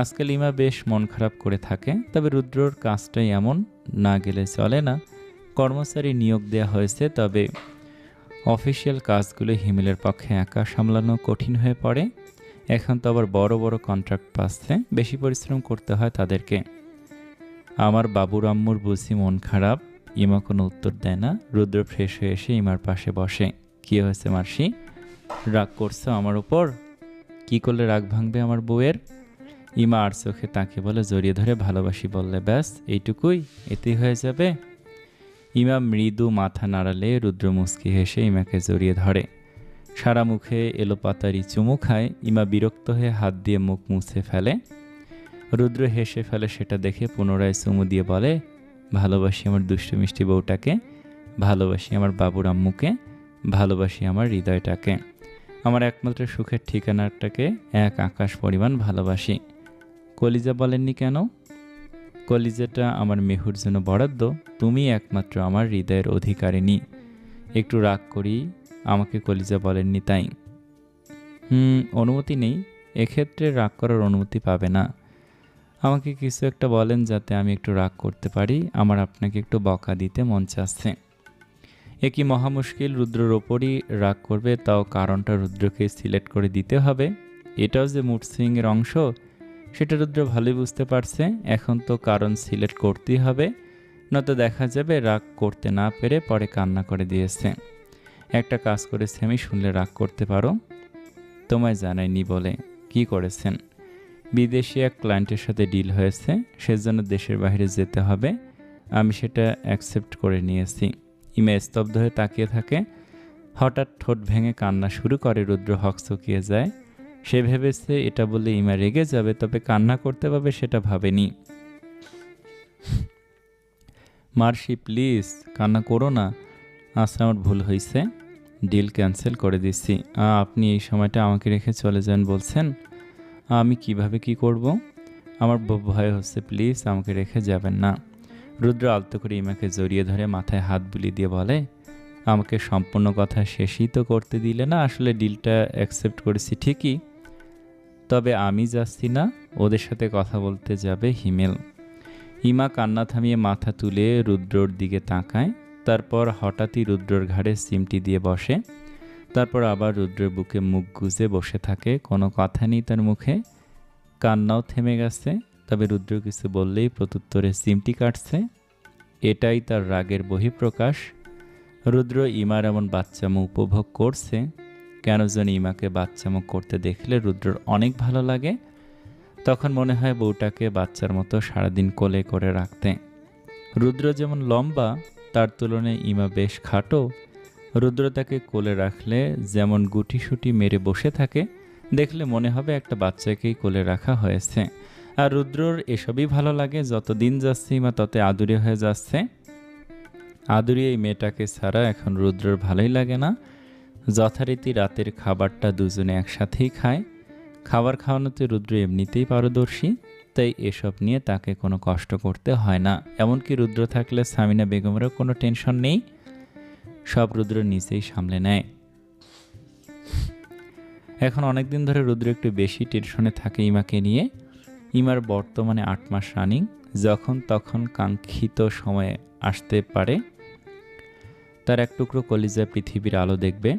আজকাল ইমা বেশ মন খারাপ করে থাকে, তবে রুদ্রর কাজটাই এমন, না গেলে চলে না। কর্মচারী নিয়োগ দেওয়া হয়েছে, তবে অফিসিয়াল কাজগুলো হিমেলের পক্ষে একা সামলানো কঠিন হয়ে পড়ে। এখন তো আবার বড় বড় কন্ট্রাক্ট পাচ্ছে, বেশি পরিশ্রম করতে হয় তাদেরকে। আমার বাবুর আম্মুর বুঝি মন খারাপ। ইমা কোনো উত্তর দেয় না। রুদ্র ফ্রেশ হয়ে এসে ইমার পাশে বসে। কি হয়েছে মার্সি, রাগ করছো আমার উপর? কি করলে রাগ ভাঙবে আমার বউয়ের? ইমা আর চোখে তাকে বলে, জড়িয়ে ধরে ভালোবাসি বললে ব্যাস, এইটুকুই, এতেই হয়ে যাবে। ইমা মৃদু মাথা নাড়ালে রুদ্র মুচকি হেসে ইমাকে জড়িয়ে ধরে। সারা মুখে এলোপাতারি চুমু খায়। ইমা বিরক্ত হয়ে হাত দিয়ে মুখ মুছে ফেলে। রুদ্র হেসে ফেলে সেটা দেখে, পুনরায় চুমু দিয়ে বলে, ভালোবাসি আমার দুষ্টু মিষ্টি বউটাকে, ভালোবাসি আমার বাবুর আম্মুকে, ভালোবাসি আমার হৃদয়টাকে, আমার একমাত্র সুখের ঠিকানাটাকে এক আকাশ পরিমাণ ভালোবাসি। কলিজা বলেননি কেন? কলিজাটা আমার মেহুর জন্য বরাদ্দ, তুমি একমাত্র আমার হৃদয়ের অধিকারিণী। একটু রাগ করি, আমাকে কলিজা বলেননি তাই? অনুমতি নেই, এক্ষেত্রে রাগ করার অনুমতি পাবে না। আমাকে কিছু একটা বলেন যাতে আমি একটু রাগ করতে পারি, আমার আপনাকে একটু বকা দিতে মন চাচ্ছে। এ কি মহা মুশকিল, রুদ্রের ওপরই রাগ করবে, তাও কারণটা রুদ্রকে সিলেক্ট করে দিতে হবে। এটাও যে মুড সুইংয়ের অংশ, সেটা রুদ্র ভালোই বুঝতে পারছে। এখন তো কারণ সিলেক্ট করতেই হবে, নয়তো দেখা যাবে রাগ করতে না পেরে পরে কান্না করে দিয়েছে। একটা কাজ করেছে আমি, শুনলে রাগ করতে পারো। তোমায় জানাইনি বলে। কি করেছেন? বিদেশি এক ক্লায়েন্টের সাথে ডিল হয়েছে, সেজন্য দেশের বাইরে যেতে হবে, আমি সেটা অ্যাকসেপ্ট করে নিয়েছি। ইমা স্তব্ধ হয়ে তাকিয়ে থাকে। হঠাৎ ঠোঁট ভেঙে কান্না শুরু করে। রুদ্র হকচকিয়ে যায়। সে ভেবেছে এটা বলে ইমা রেগে যাবে, তবে কান্না করতে পারবে সেটা ভাবেনি। মার্সি প্লিজ কান্না করো না, আচ্ছা আমার ভুল হয়েছে, ডিল ক্যান্সেল করে দিচ্ছি। আপনি এই সময়টা আমাকে রেখে চলে যান বলছেন? আমি কিভাবে কি করব? আমার ভয় হচ্ছে, প্লিজ আমাকে রেখে যাবেন না। রুদ্র আলতো করে ইমাকে জড়িয়ে ধরে মাথায় হাত বুলিয়ে দিয়ে বলে, আমাকে সম্পূর্ণ কথা শেষই তো করতে দিলে না। আসলে ডিলটা অ্যাকসেপ্ট করেছি ঠিকই, তবে আমি যাচ্ছি না, ওদের সাথে কথা বলতে যাবে হিমেল। ইমা কান্না থামিয়ে মাথা তুলে রুদ্রর দিকে তাকায়, তারপর হঠাৎই রুদ্রর ঘাড়ে চিমটি দিয়ে বসে। তারপর আবার রুদ্রের বুকে মুখ গুজে বসে থাকে। কোনো কথা নেই তার মুখে, কান্নাও থেমে গেছে। তবে রুদ্র কিছু বললেই প্রত্যুত্তরে চিমটি কাটছে। এটাই তার রাগের বহিঃপ্রকাশ। রুদ্র ইমার এমন বাচ্চামো উপভোগ করছে। কেন জানি ইমাকে বাচ্চামো করতে দেখলে রুদ্রর অনেক ভালো লাগে। তখন মনে হয় বউটাকে বাচ্চার মতো সারাদিন কোলে করে রাখতে। রুদ্র যেমন লম্বা, তার তুলনায় ইমা বেশ খাটো। রুদ্র তাকে কোলে রাখলে যেমন গুটিসুটি মেরে বসে থাকে, দেখলে মনে হবে একটা বাচ্চাকেই কোলে রাখা হয়েছে। আর রুদ্রর এসবই ভালো লাগে। যত দিন যাচ্ছে ইমা তত আদুরে হয়ে যাচ্ছে। আদুরি এই মেয়েটাকে ছাড়া এখন রুদ্রর ভালোই লাগে না। যথারীতি রাতের খাবারটা দুজনে একসাথেই খায়। খাবার খাওয়ানোতে রুদ্র এমনিতেই পারদর্শী, তাই এসব নিয়ে তাকে কোনো কষ্ট করতে হয় না। এমনকি রুদ্র থাকলে সামিনা বেগমেরও কোনো টেনশন নেই, সব রুদ্র নিজেই সামলে নেয়। এখন অনেকদিন ধরে রুদ্র একটু বেশি টেনশনে থাকে ইমাকে নিয়ে। ইমার বর্তমানে 8 মাস রানিং, যখন তখন কাঙ্ক্ষিত সময়ে আসতে পারে। তার এক টুকরো কলিজায় পৃথিবীর আলো দেখবে,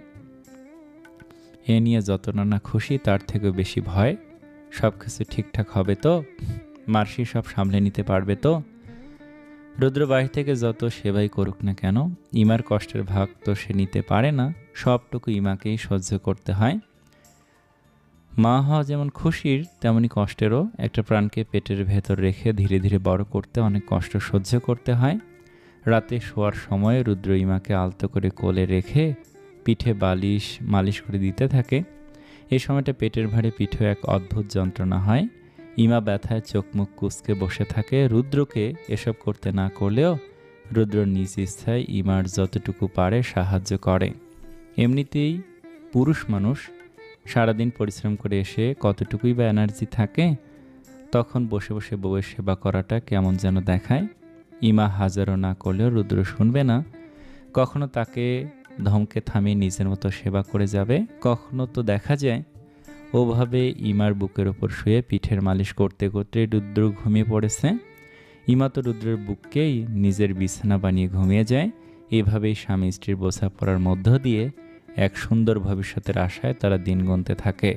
এ নিয়ে যত না খুশি তার থেকেও বেশি ভয়। সব কিছু ঠিকঠাক হবে তো? মার্সি সব সামলে নিতে পারবে তো? রুদ্র বাড়ি থেকে যত সেবাই করুক না কেন, ইমার কষ্টের ভাগ তো সে নিতে পারে না। সবটুকু ইমাকেই সহ্য করতে হয়। মা হওয়া যেমন খুশির, তেমনি কষ্টেরও। একটা প্রাণকে পেটের ভেতর রেখে ধীরে ধীরে বড় করতে অনেক কষ্ট সহ্য করতে হয়। রাতে শোয়ার সময় রুদ্র ইমাকে আলতো করে কোলে রেখে পিঠে মালিশ করে দিতে থাকে। এই সময়টা পেটের ভারে পিঠে এক অদ্ভুত যন্ত্রণা হয়। ইমা ব্যথায় চোখ মুখ কুঁচকে বসে থাকে। রুদ্রকে এসব করতে না করলেও রুদ্র নিজ ইচ্ছায় ইমার যতটুকু পারে সাহায্য করে। এমনিতেই পুরুষ মানুষ সারাদিন পরিশ্রম করে এসে কতটুকুই বা এনার্জি থাকে, তখন বসে বসে বউয়ের সেবা করাটা কেমন যেন দেখায়। ইমা হাজারও না করলেও রুদ্র শুনবে না। কখনো তাকে ধমকে থামিয়ে নিজের মতো সেবা করে যাবে, কখনো তো দেখা যায় ওভাবে ইমার বুকের ওপর শুয়ে পিঠের মালিশ করতে করতে রুদ্র ঘুমিয়ে পড়েছে। ইমা তো রুদ্রের বুককেই নিজের বিছানা বানিয়ে ঘুমিয়ে যায়। এভাবেই স্বামী স্ত্রীর বোঝাপড়ার মধ্য দিয়ে এক সুন্দর ভবিষ্যতের আশায় তারা দিন গুনতে থাকে।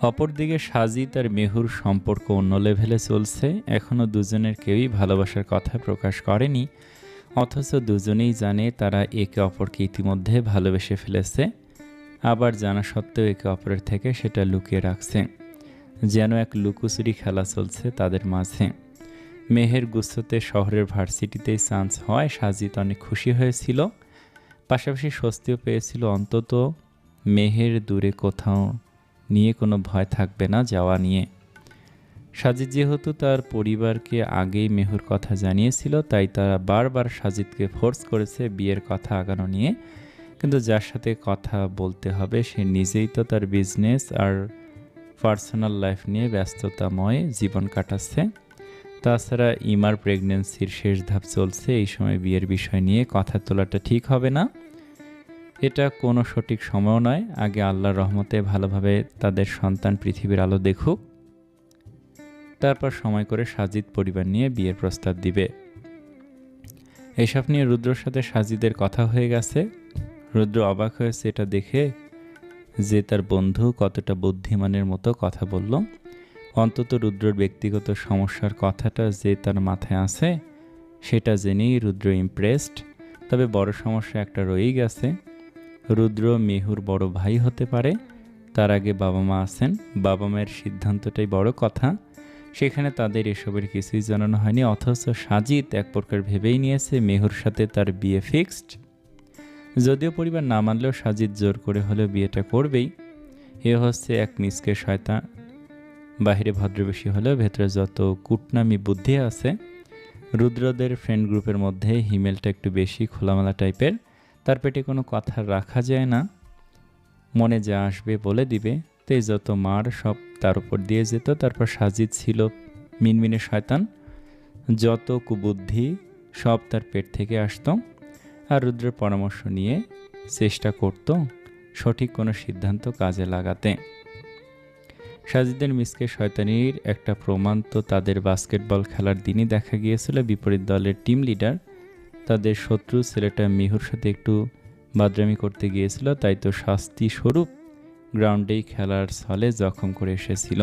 অপরদিকে সাজিদ আর মেহুর সম্পর্ক অন্য লেভেলে চলছে। এখনও দুজনের কেউই ভালোবাসার কথা প্রকাশ করেনি, অথচ দুজনেই জানে তারা একে অপরকে ইতিমধ্যে ভালোবেসে ফেলেছে। আবার জানা সত্ত্বেও একে অপরের থেকে সেটা লুকিয়ে রাখছে। যেন এক লুকোচুরি খেলা চলছে তাদের মাঝে। মেহের গুচ্ছতে শহরের ভার্সিটিতেই চান্স হয় সাজিদ অনেক খুশি হয়েছিল, পাশাপাশি স্বস্তিও পেয়েছিল। অন্তত মেহের দূরে কোথাও নিয়ে কোনো ভয় থাকবে না যাওয়া নিয়ে। সাজিদ যেহেতু তার পরিবারকে আগেই মেহুর কথা জানিয়েছিল, তাই তারা বারবার সাজিদকে ফোর্স করেছে বিয়ের কথা আগানো নিয়ে। কিন্তু যার সাথে কথা বলতে হবে সে নিজেই তো তার বিজনেস আর পার্সোনাল লাইফ নিয়ে ব্যস্ততাময় জীবন কাটাচ্ছে। তাছাড়া ইমার প্রেগন্যান্সির শেষ ধাপ চলছে, এই সময় বিয়ের বিষয় নিয়ে কথা তোলাটা ঠিক হবে না। এটা কোনো সঠিক সময়ও নয়। আগে আল্লাহর রহমতে ভালোভাবে তাদের সন্তান পৃথিবীর আলো দেখুক, তারপর সময় করে সাজিদ পরিবার নিয়ে বিয়ের প্রস্তাব দিবে। এসব নিয়ে রুদ্রর সাথে সাজিদের কথা হয়ে গেছে। রুদ্র অবাক হয়েছে এটা দেখে যে তার বন্ধু কতটা বুদ্ধিমানের মতো কথা বলল। অন্তত রুদ্রর ব্যক্তিগত সমস্যার কথাটা যে তার মাথায় আছে সেটা জেনেই রুদ্র ইমপ্রেসড। তবে বড় সমস্যা একটা রয়েই গেছে। রুদ্র মেহুর বড় ভাই হতে পারে, তার আগে বাবা মা আছেন। বাবা মায়ের সিদ্ধান্তটাই বড় কথা, সেখানে তাদের এসবের কিছুই জানানো হয়নি। অথচ সাজিদ এক প্রকার ভেবেই নিয়েছে মেহুর সাথে তার বিয়ে ফিক্সড। যদিও পরিবার না মানলেও সাজিদ জোর করে হলেও বিয়েটা করবেই। এ হচ্ছে এক মিসকে শয়তান। বাহিরে ভদ্রবেশী হলেও ভেতরে যত কূটনামি বুদ্ধি আছে। রুদ্রদের ফ্রেন্ড গ্রুপের মধ্যে হিমেলটা একটু বেশি খোলামেলা টাইপের। তার পেটে কোনো কথা রাখা যায় না, মনে যা আসবে বলে দিবে। তাই যত মার সব তার উপর দিয়ে যেত। তারপর সাজিদ ছিল মিনমিনে শয়তান, যত কুবুদ্ধি সব তার পেট থেকে আসতো। আর রুদ্রের পরামর্শ নিয়ে চেষ্টা করত সঠিক কোনো সিদ্ধান্ত কাজে লাগাতে। সাজিদের মিসকে শয়তানির একটা প্রমাণ তো তাদের বাস্কেটবল খেলার দিনই দেখা গিয়েছিল। বিপরীত দলের টিম লিডার তাদের শত্রু ছেলেটা মিহুর সাথে একটু বাদরামি করতে গিয়েছিল, তাই তো শাস্তি স্বরূপ গ্রাউন্ডেই খেলার ছলে জখম করে এসেছিল।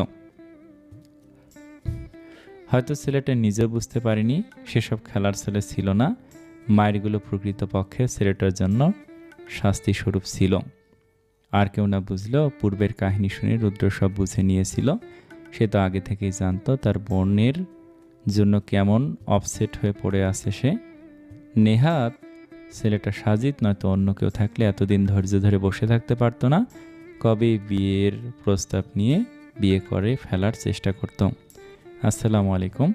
হয়তো ছেলেটা নিজেও বুঝতে পারেনি সেসব খেলার ছলে ছিল না, মায়েরগুলো প্রকৃতপক্ষে ছেলেটার জন্য শাস্তি স্বরূপ ছিল। আর কেউ না বুঝলেও পূর্বের কাহিনী শুনে রুদ্র সব বুঝে নিয়েছিল। সে তো আগে থেকেই জানতো তার বোনের জন্য কেমন অপসেট হয়ে পড়ে আছে সে। নেহাত ছেলেটা সাজিদ নয়তো অন্য কেউ থাকলে এতদিন ধৈর্য ধরে বসে থাকতে পারতো না, কবে বিয়ের প্রস্তাব নিয়ে বিয়ে করে ফেলার চেষ্টা করত। আসসালামু আলাইকুম,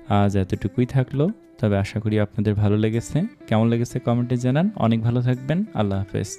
আজ এতটুকুই থাকলো। তবে আশা করি আপনাদের ভালো লেগেছে। কেমন লেগেছে কমেন্টে জানান। অনেক ভালো থাকবেন। আল্লাহ হাফেজ।